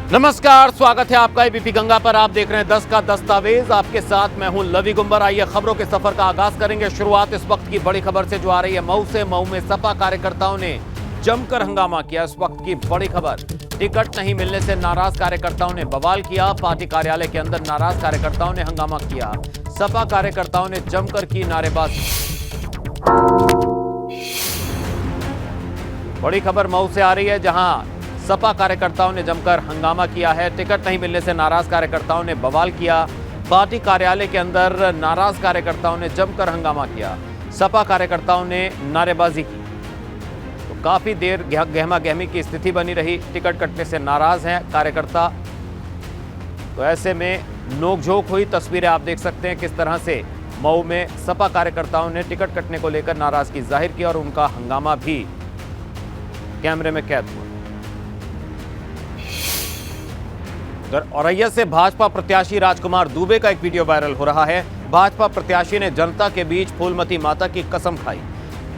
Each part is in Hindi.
नमस्कार, स्वागत है आपका एबीपी गंगा पर। आप देख रहे हैं 10 का दस्तावेज। आपके साथ मैं हूं लवी गुंबर। आइए खबरों के सफर का आगाज करेंगे। शुरुआत इस वक्त की बड़ी खबर से जो आ रही है मऊ से। मऊ में सपा कार्यकर्ताओं ने जमकर हंगामा किया। इस वक्त की बड़ी खबर, टिकट नहीं मिलने से नाराज कार्यकर्ताओं ने बवाल किया। पार्टी कार्यालय के अंदर नाराज कार्यकर्ताओं ने हंगामा किया। सपा कार्यकर्ताओं ने जमकर की नारेबाजी। बड़ी खबर मऊ से आ रही है, जहां सपा कार्यकर्ताओं ने जमकर हंगामा किया है। टिकट नहीं मिलने से नाराज कार्यकर्ताओं ने बवाल किया। पार्टी कार्यालय के अंदर नाराज कार्यकर्ताओं ने जमकर हंगामा किया। सपा कार्यकर्ताओं ने नारेबाजी की तो काफी देर गहमा गहमी की स्थिति बनी रही। टिकट कटने से नाराज हैं कार्यकर्ता, तो ऐसे में नोकझोंक हुई। तस्वीरें आप देख सकते हैं किस तरह से मऊ में सपा कार्यकर्ताओं ने टिकट कटने को लेकर नाराजगी जाहिर की और उनका हंगामा भी कैमरे में कैद हुआ। औरैया से भाजपा प्रत्याशी राजकुमार दुबे का एक वीडियो वायरल हो रहा है। भाजपा प्रत्याशी ने जनता के बीच फूलमती माता की कसम खाई।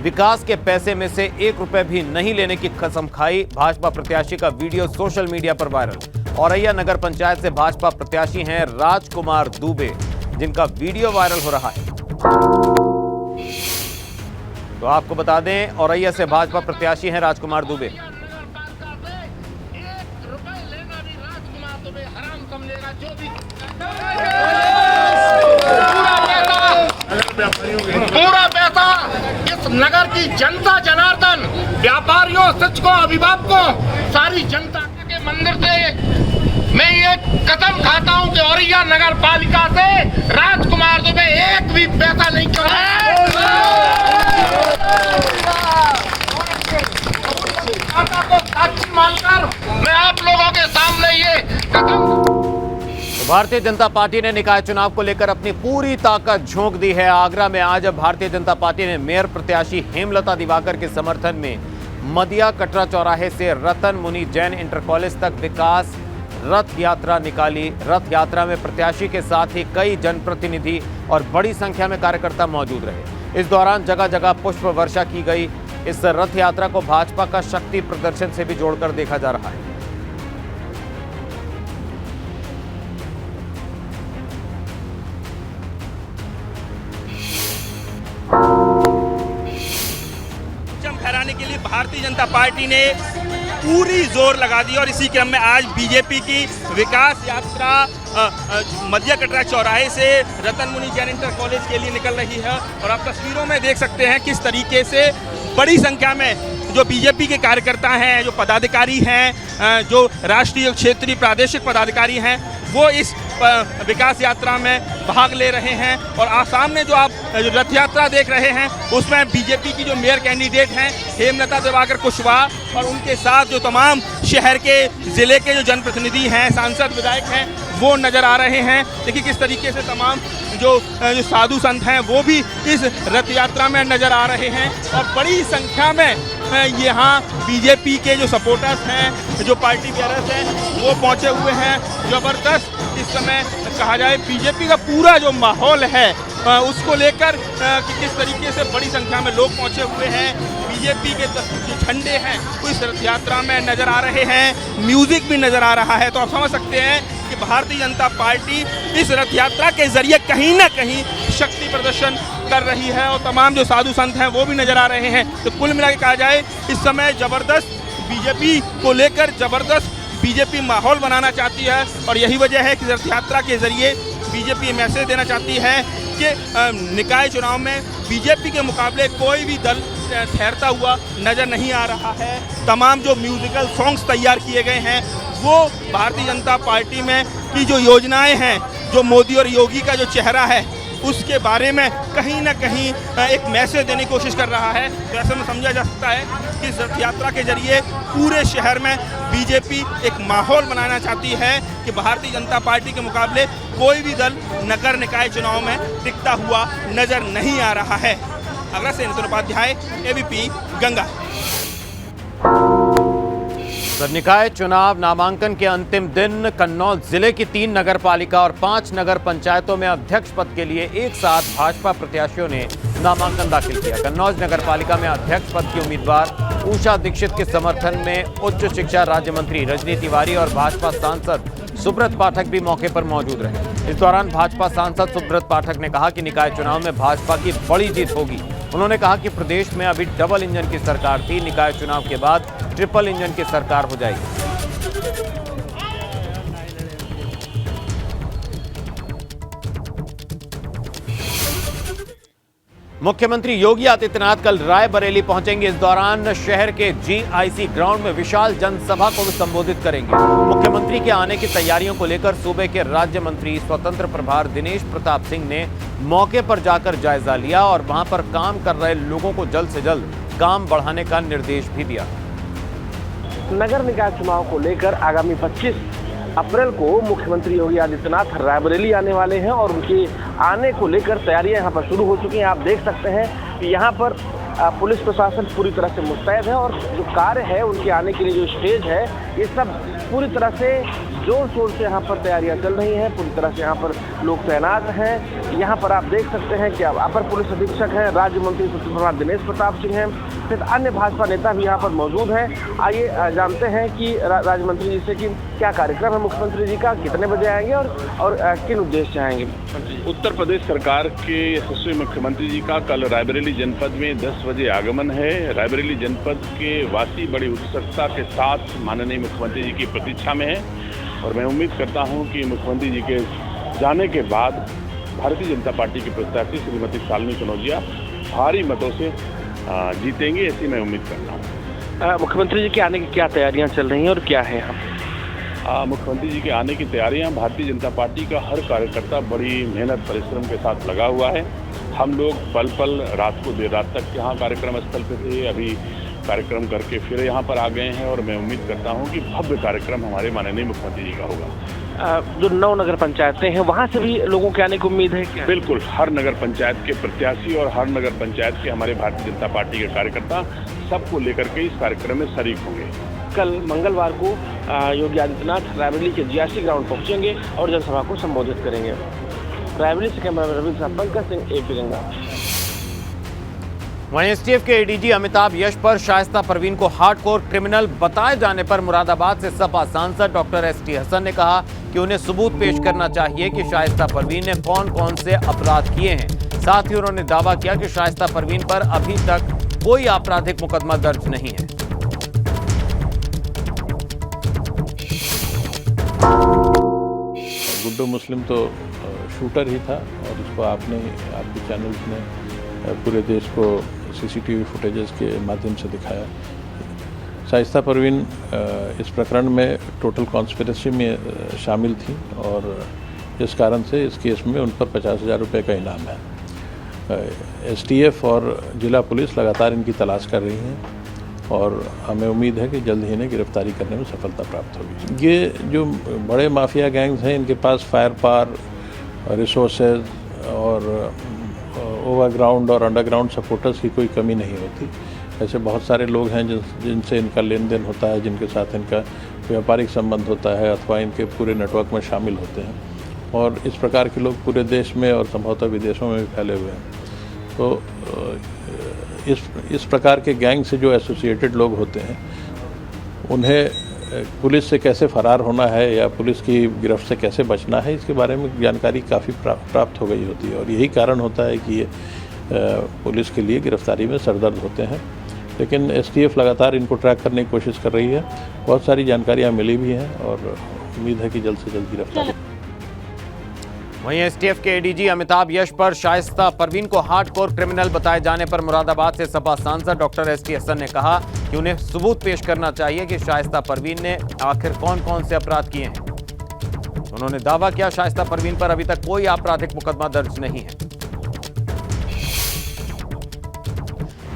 विकास के पैसे में से 1 रुपए भी नहीं लेने की कसम खाई। भाजपा प्रत्याशी का वीडियो सोशल मीडिया पर वायरल। औरैया नगर पंचायत से भाजपा प्रत्याशी हैं राजकुमार दुबे, जिनका वीडियो वायरल हो रहा है। तो आपको बता दें, औरैया से भाजपा प्रत्याशी हैं राजकुमार दुबे। पूरा पैसा इस नगर की जनता जनार्दन, व्यापारियों, शिक्षकों, अभिभावकों, सारी जनता के मंदिर से मैं ये कसम खाता हूं कि औरैया नगर पालिका से राजकुमार दुबे एक भी पैसा नहीं को साक्षी मानकर मैं आप लोगों के सामने ये कसम। भारतीय जनता पार्टी ने निकाय चुनाव को लेकर अपनी पूरी ताकत झोंक दी है। आगरा में आज भारतीय जनता पार्टी ने मेयर प्रत्याशी हेमलता दिवाकर के समर्थन में मदिया कटरा चौराहे से रतन मुनि जैन इंटर कॉलेज तक विकास रथ यात्रा निकाली। रथ यात्रा में प्रत्याशी के साथ ही कई जनप्रतिनिधि और बड़ी संख्या में कार्यकर्ता मौजूद रहे। इस दौरान जगह जगह पुष्प वर्षा की गई। इस रथ यात्रा को भाजपा का शक्ति प्रदर्शन से भी जोड़कर देखा जा रहा है। फहराने के लिए भारतीय जनता पार्टी ने पूरी जोर लगा दी और इसी क्रम में आज बीजेपी की विकास यात्रा मदिया कटरा चौराहे से रतन मुनि जैन इंटर कॉलेज के लिए निकल रही है। और आप तस्वीरों में देख सकते हैं किस तरीके से बड़ी संख्या में जो बीजेपी के कार्यकर्ता हैं, जो पदाधिकारी हैं, जो राष्ट्रीय क्षेत्रीय प्रादेशिक पदाधिकारी हैं, वो इस विकास यात्रा में भाग ले रहे हैं। और सामने जो आप रथ यात्रा देख रहे हैं उसमें बीजेपी की जो मेयर कैंडिडेट हैं हेमलता दिवाकर कुशवाहा और उनके साथ जो तमाम शहर के ज़िले के जो जनप्रतिनिधि हैं, सांसद, विधायक हैं, वो नज़र आ रहे हैं। देखिए किस तरीके से तमाम जो साधु संत हैं वो भी इस रथ यात्रा में नज़र आ रहे हैं। और बड़ी संख्या में यहाँ बीजेपी के जो सपोर्टर्स हैं, जो पार्टी बेयरर्स हैं, वो पहुँचे हुए हैं। ज़बरदस्त इस समय कहा जाए बीजेपी का पूरा जो माहौल है उसको लेकर कि किस तरीके से बड़ी संख्या में लोग पहुँचे हुए हैं। बीजेपी के जो झंडे हैं वो इस रथ यात्रा में नज़र आ रहे हैं। म्यूज़िक भी नज़र आ रहा है। तो आप समझ सकते हैं कि भारतीय जनता पार्टी इस रथ यात्रा के जरिए कहीं ना कहीं शक्ति प्रदर्शन कर रही है और तमाम जो साधु संत हैं वो भी नज़र आ रहे हैं। तो कुल मिला के कहा जाए इस समय ज़बरदस्त बीजेपी को लेकर ज़बरदस्त बीजेपी माहौल बनाना चाहती है। और यही वजह है कि रथ यात्रा के जरिए बीजेपी मैसेज देना चाहती है कि निकाय चुनाव में बीजेपी के मुकाबले कोई भी दल ठहरता हुआ नज़र नहीं आ रहा है। तमाम जो म्यूज़िकल सॉन्ग्स तैयार किए गए हैं वो भारतीय जनता पार्टी में की जो योजनाएं हैं, जो मोदी और योगी का जो चेहरा है उसके बारे में कहीं ना कहीं एक मैसेज देने की कोशिश कर रहा है। तो ऐसे में समझा जा सकता है कि इस रथ यात्रा के जरिए पूरे शहर में बीजेपी एक माहौल बनाना चाहती है कि भारतीय जनता पार्टी के मुकाबले कोई भी दल नगर निकाय चुनाव में टिकता हुआ नजर नहीं आ रहा है। आगरा से नितिन उपाध्याय, एबीपी गंगा। निकाय चुनाव नामांकन के अंतिम दिन कन्नौज जिले की 3 नगर पालिका और 5 नगर पंचायतों में अध्यक्ष पद के लिए एक साथ भाजपा प्रत्याशियों ने नामांकन दाखिल किया। कन्नौज नगर पालिका में अध्यक्ष पद की उम्मीदवार उषा दीक्षित के समर्थन में उच्च शिक्षा राज्य मंत्री रजनी तिवारी और भाजपा सांसद सुब्रत पाठक भी मौके पर मौजूद रहे। इस दौरान भाजपा सांसद सुब्रत पाठक ने कहा कि निकाय चुनाव में भाजपा की बड़ी जीत होगी। उन्होंने कहा कि प्रदेश में अभी डबल इंजन की सरकार थी, निकाय चुनाव के बाद ट्रिपल इंजन की सरकार हो जाएगी। मुख्यमंत्री योगी आदित्यनाथ कल रायबरेली पहुंचेंगे। इस दौरान शहर के जीआईसी ग्राउंड में विशाल जनसभा को संबोधित करेंगे। मुख्यमंत्री के आने की तैयारियों को लेकर सूबे के राज्य मंत्री स्वतंत्र प्रभार दिनेश प्रताप सिंह ने मौके पर जाकर जायजा लिया और वहां पर काम कर रहे लोगों को जल्द से जल्द काम बढ़ाने का निर्देश भी दिया। नगर निकाय चुनाव को लेकर आगामी 25 अप्रैल को मुख्यमंत्री योगी आदित्यनाथ रायबरेली आने वाले हैं और उनके आने को लेकर तैयारियां यहां पर शुरू हो चुकी हैं। आप देख सकते हैं कि यहां पर पुलिस प्रशासन पूरी तरह से मुस्तैद है और जो कार्य है उनके आने के लिए जो स्टेज है ये सब पूरी तरह से जोर शोर से यहाँ पर तैयारियां चल रही हैं। पूरी तरह से यहाँ पर लोग तैनात हैं। यहाँ पर आप देख सकते हैं कि अपर पुलिस अधीक्षक हैं, राज्य मंत्री स्वतंत्र प्रभार दिनेश प्रताप सिंह हैं, फिर अन्य भाजपा नेता भी यहाँ पर मौजूद हैं। आइए जानते हैं कि राज्य मंत्री जी से कि क्या कार्यक्रम है मुख्यमंत्री जी का, कितने बजे आएंगे और किन उद्देश्य से आएंगे। उत्तर प्रदेश सरकार के यशस्वी मुख्यमंत्री जी का कल रायबरेली जनपद में 10 बजे आगमन है। रायबरेली जनपद के वासी बड़ी उत्सुकता के साथ माननीय मुख्यमंत्री जी की प्रतीक्षा में है और मैं उम्मीद करता हूं कि मुख्यमंत्री जी के जाने के बाद भारतीय जनता पार्टी की प्रत्याशी श्रीमती शालिनी कनौजिया भारी मतों से जीतेंगे, ऐसी मैं उम्मीद करता हूं। मुख्यमंत्री जी के आने की क्या तैयारियां चल रही हैं और क्या है? मुख्यमंत्री जी के आने की तैयारियां, भारतीय जनता पार्टी का हर कार्यकर्ता बड़ी मेहनत परिश्रम के साथ लगा हुआ है। हम लोग पल पल रात को देर रात तक यहाँ कार्यक्रम स्थल पे थे, अभी कार्यक्रम करके फिर यहाँ पर आ गए हैं और मैं उम्मीद करता हूँ कि भव्य कार्यक्रम हमारे माननीय मुख्यमंत्री जी का होगा। जो 9 नगर पंचायतें हैं वहाँ से भी लोगों के आने की उम्मीद है क्या? बिल्कुल, हर नगर पंचायत के प्रत्याशी और हर नगर पंचायत के हमारे भारतीय जनता पार्टी के कार्यकर्ता सबको लेकर के इस कार्यक्रम में शरीक होंगे। कल मंगलवार को योगी आदित्यनाथ रायबरेली के जीआईसी ग्राउंड पहुँचेंगे और जनसभा को संबोधित करेंगे। रायबरेली से कैमरा रविंद्र साहब, पंकज सिंह, AP गंगा। वहीं एसटीएफ के एडीजी अमिताभ यश पर शाइस्ता परवीन को हार्डकोर क्रिमिनल बताए जाने पर मुरादाबाद से सपा सांसद डॉक्टर ST हसन ने कहा कि उन्हें सबूत पेश करना चाहिए कि शाइस्ता परवीन ने कौन कौन से अपराध किए हैं। साथ ही उन्होंने दावा किया कि शाइस्ता परवीन पर अभी तक कोई आपराधिक मुकदमा दर्ज नहीं है। गुड्डू मुस्लिम तो शूटर ही था और इसको आपके चैनल्स ने पूरे देश को CCTV फुटेजेस के माध्यम से दिखाया। शाइस्ता परवीन इस प्रकरण में टोटल कॉन्स्पिरेसी में शामिल थी और इस कारण से इस केस में उन पर 50,000 रुपये का इनाम है। STF और जिला पुलिस लगातार इनकी तलाश कर रही हैं और हमें उम्मीद है कि जल्द ही इन्हें गिरफ्तारी करने में सफलता प्राप्त होगी। ये जो बड़े माफिया गैंग्स हैं इनके पास फायर पावर, रिसोर्सेज और ओवरग्राउंड और अंडरग्राउंड सपोर्टर्स की कोई कमी नहीं होती। ऐसे बहुत सारे लोग हैं जिनसे इनका लेन देन होता है, जिनके साथ इनका व्यापारिक संबंध होता है अथवा इनके पूरे नेटवर्क में शामिल होते हैं और इस प्रकार के लोग पूरे देश में और संभवतः विदेशों में भी फैले हुए हैं। तो इस प्रकार के गैंग से जो एसोसिएटेड लोग होते हैं उन्हें पुलिस से कैसे फरार होना है या पुलिस की गिरफ्त से कैसे बचना है, इसके बारे में जानकारी काफ़ी प्राप्त हो गई होती है और यही कारण होता है कि ये पुलिस के लिए गिरफ्तारी में सरदर्द होते हैं। लेकिन STF लगातार इनको ट्रैक करने की कोशिश कर रही है। बहुत सारी जानकारियाँ मिली भी हैं और उम्मीद है कि जल्द से जल्द गिरफ्तारी। वहीं STF के एडीजी अमिताभ यश पर शाइस्ता परवीन को हार्डकोर क्रिमिनल बताए जाने पर मुरादाबाद से सपा सांसद डॉक्टर ST हसन ने कहा कि उन्हें सबूत पेश करना चाहिए कि शाइस्ता परवीन ने आखिर कौन कौन से अपराध किए हैं। उन्होंने दावा किया शाइस्ता परवीन पर अभी तक कोई आपराधिक मुकदमा दर्ज नहीं है।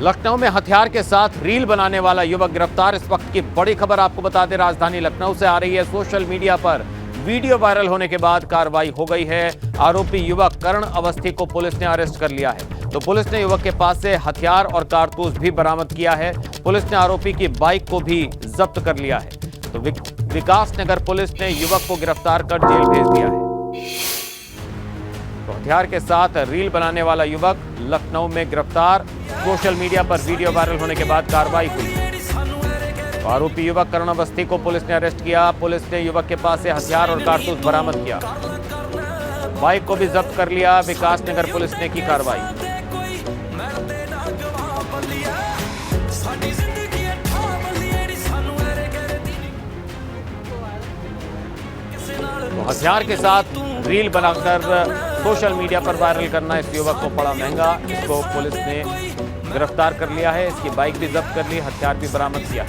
लखनऊ में हथियार के साथ रील बनाने वाला युवक गिरफ्तार। इस वक्त की बड़ी खबर आपको बता दें, राजधानी लखनऊ से आ रही है। सोशल मीडिया पर वीडियो वायरल होने के बाद कार्रवाई हो गई है। आरोपी युवक करण अवस्थी को पुलिस ने अरेस्ट कर लिया है। तो पुलिस ने युवक के पास से हथियार और कारतूस भी बरामद किया है। पुलिस ने आरोपी की बाइक को भी जब्त कर लिया है। तो विकास नगर पुलिस ने युवक को गिरफ्तार कर जेल भेज दिया है। तो हथियार के साथ रील बनाने वाला युवक लखनऊ में गिरफ्तार। सोशल मीडिया पर वीडियो वायरल होने के बाद कार्रवाई हुई। तो आरोपी युवक करण अवस्थी को पुलिस ने अरेस्ट किया। पुलिस ने युवक के पास से हथियार और कारतूस बरामद किया। बाइक को भी जब्त कर लिया। विकास नगर पुलिस ने की कार्रवाई। तो हथियार के साथ रील बनाकर सोशल मीडिया पर वायरल करना इस युवक को पड़ा महंगा। इसको पुलिस ने गिरफ्तार कर लिया है। इसकी बाइक भी जब्त कर ली, हथियार भी बरामद किया।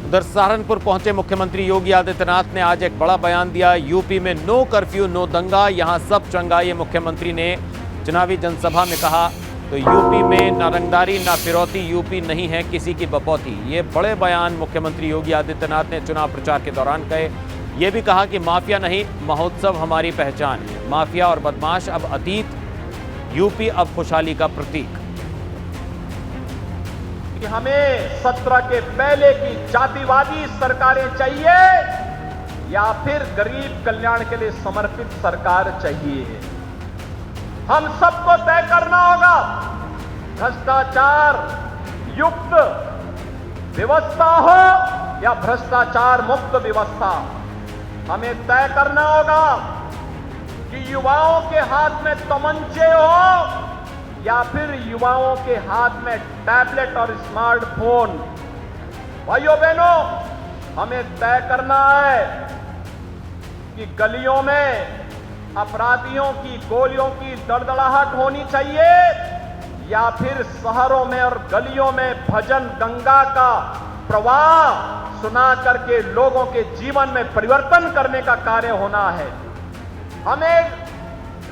उधर सहारनपुर पहुंचे मुख्यमंत्री योगी आदित्यनाथ ने आज एक बड़ा बयान दिया। यूपी में नो कर्फ्यू नो दंगा, यहां सब चंगा। ये मुख्यमंत्री ने चुनावी जनसभा में कहा। तो यूपी में ना रंगदारी ना फिरौती, यूपी नहीं है किसी की बपौती। ये बड़े बयान मुख्यमंत्री योगी आदित्यनाथ ने चुनाव प्रचार के दौरान कहे। ये भी कहा कि माफिया नहीं, महोत्सव हमारी पहचान है। माफिया और बदमाश अब अतीत, यूपी अब खुशहाली का प्रतीक। कि हमें 17 के पहले की जातिवादी सरकारें चाहिए या फिर गरीब कल्याण के लिए समर्पित सरकार चाहिए। हम सबको तय करना होगा। भ्रष्टाचार युक्त व्यवस्था हो या भ्रष्टाचार मुक्त व्यवस्था, हमें तय करना होगा कि युवाओं के हाथ में तमंचे हो या फिर युवाओं के हाथ में टैबलेट और स्मार्टफोन। भाइयों बहनों, हमें तय करना है कि गलियों में अपराधियों की गोलियों की दड़दड़ाहट होनी चाहिए या फिर शहरों में और गलियों में भजन गंगा का प्रवाह सुना करके लोगों के जीवन में परिवर्तन करने का कार्य होना है। हमें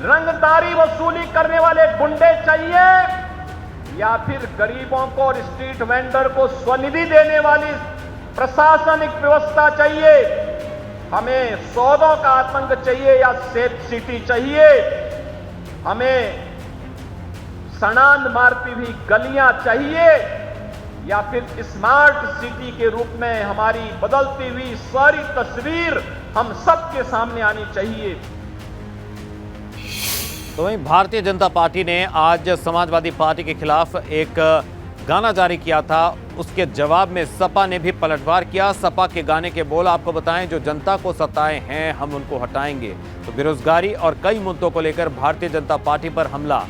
रंगदारी वसूली करने वाले गुंडे चाहिए या फिर गरीबों को और स्ट्रीट वेंडर को स्वनिधि देने वाली प्रशासनिक व्यवस्था चाहिए। हमें सौदों का आतंक चाहिए या सेफ सिटी चाहिए। हमें सड़ांध मारती हुई गलियां चाहिए या फिर स्मार्ट सिटी के रूप में हमारी बदलती हुई सारी तस्वीर हम सबके सामने आनी चाहिए। तो वहीं भारतीय जनता पार्टी ने आज समाजवादी पार्टी के खिलाफ एक गाना जारी किया था। उसके जवाब में सपा ने भी पलटवार किया। सपा के गाने के बोल आपको बताएं, जो जनता को सताए हैं हम उनको हटाएंगे। तो बेरोजगारी और कई मुद्दों को लेकर भारतीय जनता पार्टी पर हमला।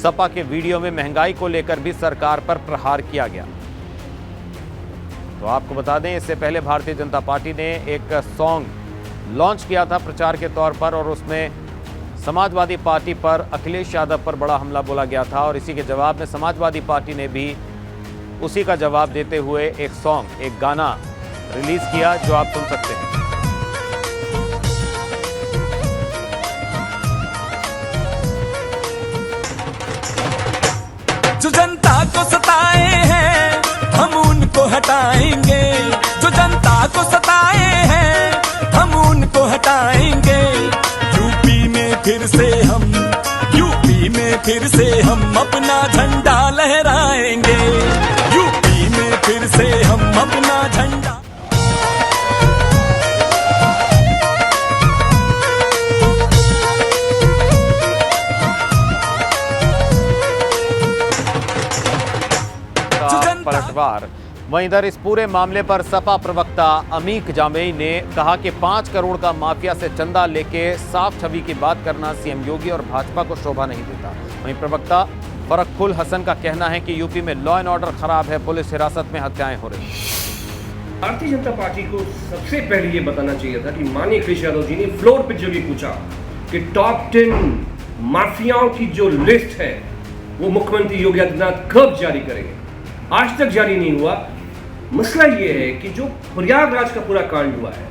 सपा के वीडियो में महंगाई को लेकर भी सरकार पर प्रहार किया गया। तो आपको बता दें, इससे पहले भारतीय जनता पार्टी ने एक सॉन्ग लॉन्च किया था प्रचार के तौर पर और उसमें समाजवादी पार्टी पर अखिलेश यादव पर बड़ा हमला बोला गया था। और इसी के जवाब में समाजवादी पार्टी ने भी उसी का जवाब देते हुए एक सॉन्ग, एक गाना रिलीज किया जो आप सुन सकते हैं। जो जनता को सताए हैं हम उनको हटाएंगे। जो जनता को सताए हैं हम उनको हटाएंगे। यूपी में फिर से हम अपना झंडा लहराएंगे। यूपी में फिर से हम अपना झंडा। पलटवार। वहीं इधर इस पूरे मामले पर सपा प्रवक्ता अमीक जामेई ने कहा कि 5 करोड़ का माफिया से चंदा लेके साफ छवि की बात करना सीएम योगी और भाजपा को शोभा नहीं देता। वहीं प्रवक्ता फरक्कुल हसन का कहना है कि यूपी में लॉ एंड ऑर्डर खराब है, पुलिस हिरासत में हत्याएं हो रही हैं। भारतीय जनता पार्टी को सबसे पहले ये बताना चाहिए था कि माननीय अखिलेश यादव जी ने फ्लोर पे जब ये पूछा कि टॉप 10 माफियाओं की जो लिस्ट है वो मुख्यमंत्री योगी आदित्यनाथ कब जारी करेंगे, आज तक जारी नहीं हुआ। मसला ये है कि जो प्रयागराज का पूरा कांड हुआ है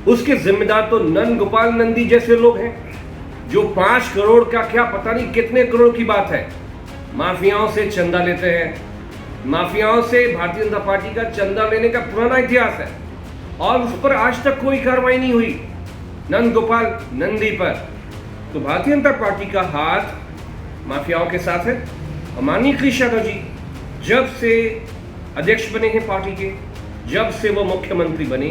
उसके जिम्मेदार तो नंद गोपाल नंदी जैसे लोग हैं जो 5 करोड़ का क्या पता नहीं कितने करोड़ की बात है, माफियाओं से चंदा लेते हैं। माफियाओं से भारतीय जनता पार्टी का चंदा लेने का पुराना इतिहास है और उस पर आज तक कोई कार्रवाई नहीं हुई नंद गोपाल नंदी पर। तो भारतीय जनता पार्टी का हाथ माफियाओं के साथ है। माननीय अखिलेश यादव जी जब से अध्यक्ष बने हैं पार्टी के, जब से वो मुख्यमंत्री बने,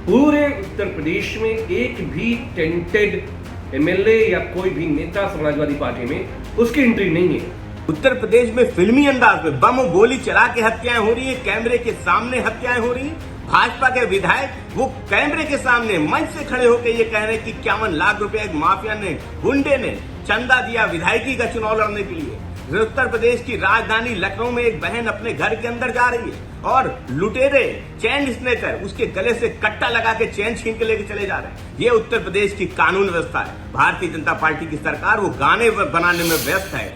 पूरे उत्तर प्रदेश में एक भी टेंटेड एमएलए या कोई भी नेता समाजवादी पार्टी में उसकी एंट्री नहीं है। उत्तर प्रदेश में फिल्मी अंदाज में बम और गोली चला के हत्याएं हो रही है, कैमरे के सामने हत्याएं हो रही है। भाजपा के विधायक वो कैमरे के सामने मंच से खड़े होकर ये कह रहे हैं कि 51 लाख रुपए एक माफिया ने, गुंडे ने चंदा दिया विधायकी का चुनाव लड़ने के लिए। उत्तर प्रदेश की राजधानी लखनऊ में एक बहन अपने घर के अंदर जा रही है और लुटेरे चैन स्नेकर उसके गले से कट्टा लगा के चैन छीन के लेके चले जा रहे हैं। ये उत्तर प्रदेश की कानून व्यवस्था है। भारतीय जनता पार्टी की सरकार वो गाने बनाने में व्यस्त है।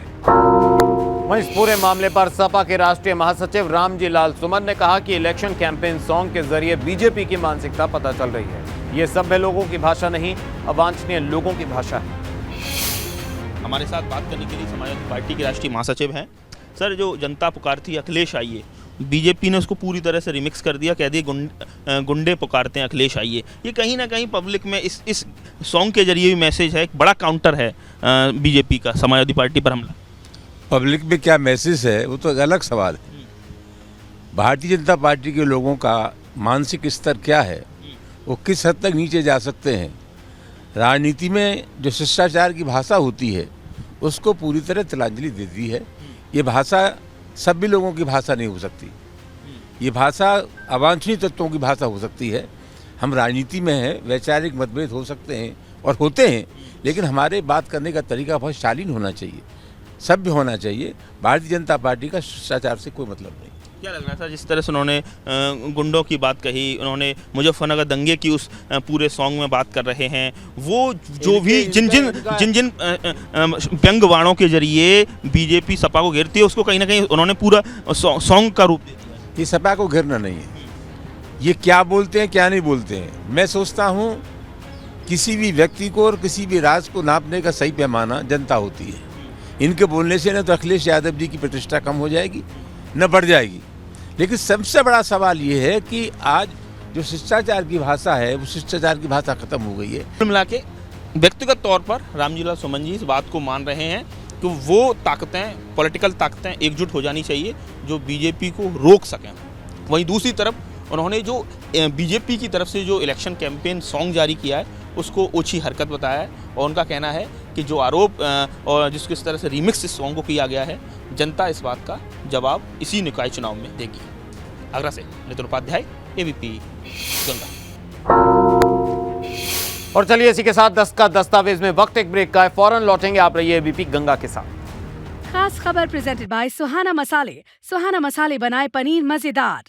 वहीं इस पूरे मामले पर सपा के राष्ट्रीय महासचिव रामजी लाल सुमन ने कहा कि इलेक्शन कैंपेन सॉन्ग के जरिए बीजेपी की मानसिकता पता चल रही है। ये सभ्य लोगों की भाषा नहीं, अवांछनीय लोगों की भाषा है। हमारे साथ बात करने के लिए समाजवादी पार्टी के राष्ट्रीय महासचिव हैं। सर, जो जनता पुकारती अखिलेश आइए, बीजेपी ने उसको पूरी तरह से रिमिक्स कर दिया, कह दिए गुंडे पुकारते हैं अखिलेश आइए। ये कहीं ना कहीं पब्लिक में इस सॉन्ग के जरिए भी मैसेज है, एक बड़ा काउंटर है बीजेपी का समाजवादी पार्टी पर हमला। पब्लिक में क्या मैसेज है वो तो एक अलग सवाल है। भारतीय जनता पार्टी के लोगों का मानसिक स्तर क्या है, वो किस हद तक नीचे जा सकते हैं। राजनीति में जो शिष्टाचार की भाषा होती है उसको पूरी तरह तिलांजलि दे दी है। ये भाषा सभी लोगों की भाषा नहीं हो सकती, ये भाषा अवांछनीय तत्वों की भाषा हो सकती है। हम राजनीति में हैं, वैचारिक मतभेद हो सकते हैं और होते हैं, लेकिन हमारे बात करने का तरीका बहुत शालीन होना चाहिए, सभ्य होना चाहिए। भारतीय जनता पार्टी का शिष्टाचार से कोई मतलब नहीं। क्या लग रहा था जिस तरह से उन्होंने गुंडों की बात कही, उन्होंने मुजफ्फरनगर दंगे की उस पूरे सॉन्ग में बात कर रहे हैं, वो जो भी जिन व्यंग वाणों के जरिए बीजेपी सपा को घेरती है, उसको कहीं ना कहीं उन्होंने पूरा सॉन्ग का रूप दे दिया। ये सपा को घेरना नहीं है, ये क्या बोलते हैं क्या नहीं बोलते हैं। मैं सोचता हूँ किसी भी व्यक्ति को और किसी भी राज को नापने का सही पैमाना जनता होती है। इनके बोलने से न तो अखिलेश यादव जी की प्रतिष्ठा कम हो जाएगी न बढ़ जाएगी, लेकिन सबसे बड़ा सवाल ये है कि आज जो शिष्टाचार की भाषा है वो शिष्टाचार की भाषा खत्म हो गई है। कुल मिला के व्यक्तिगत तौर पर रामजी लाल सुमन जी इस बात को मान रहे हैं कि वो ताकतें, पॉलिटिकल ताकतें एकजुट हो जानी चाहिए जो बीजेपी को रोक सकें। वहीं दूसरी तरफ उन्होंने जो बीजेपी की तरफ से जो इलेक्शन कैंपेन सॉन्ग जारी किया है उसको ओछी हरकत बताया है और उनका कहना है कि जो आरोप और जिसको इस तरह से रिमिक्स इस सॉन्ग को किया गया है, जनता इस बात का जवाब इसी निकाय चुनाव में देगी। आगरा से नितिन उपाध्याय, एबीपी गंगा। और चलिए इसी के साथ 10 का दस्तावेज में वक्त एक ब्रेक का है, फौरन लौटेंगे। आप रहिए एबीपी गंगा के साथ। खास खबर प्रेजेंटेड बाय सुहाना मसाले। सुहाना मसाले बनाए पनीर मजेदार।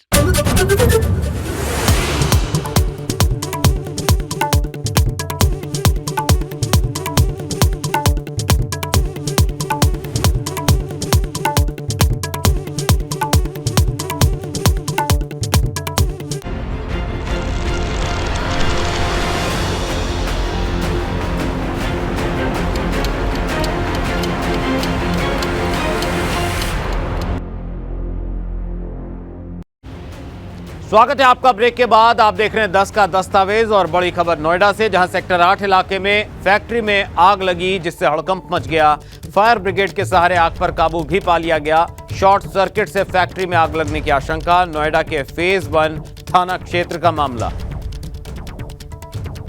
स्वागत है आपका ब्रेक के बाद। आप देख रहे हैं 10 का दस्तावेज और बड़ी खबर नोएडा से, जहां सेक्टर 8 इलाके में फैक्ट्री में आग लगी जिससे हड़कंप मच गया। फायर ब्रिगेड के सहारे आग पर काबू भी पा लिया गया। शॉर्ट सर्किट से फैक्ट्री में आग लगने की आशंका। नोएडा के फेज 1 थाना क्षेत्र का मामला।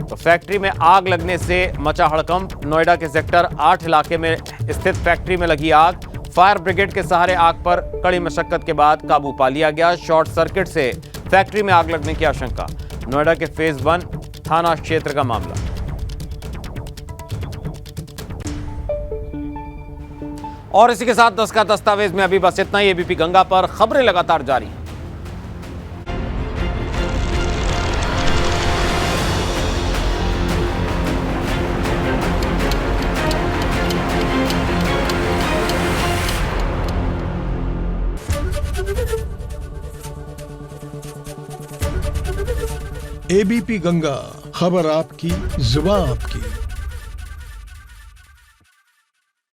तो फैक्ट्री में आग लगने से मचा हड़कंप। नोएडा के सेक्टर 8 इलाके में स्थित फैक्ट्री में लगी आग। फायर ब्रिगेड के सहारे आग पर कड़ी मशक्कत के बाद काबू पा लिया गया। शॉर्ट सर्किट से फैक्ट्री में आग लगने की आशंका। नोएडा के फेज 1 थाना क्षेत्र का मामला। और इसी के साथ 10 का दस्तावेज में अभी बस इतना ही। एबीपी गंगा पर खबरें लगातार जारी हैं। एबीपी गंगा, खबर आपकी, जुबान आपकी।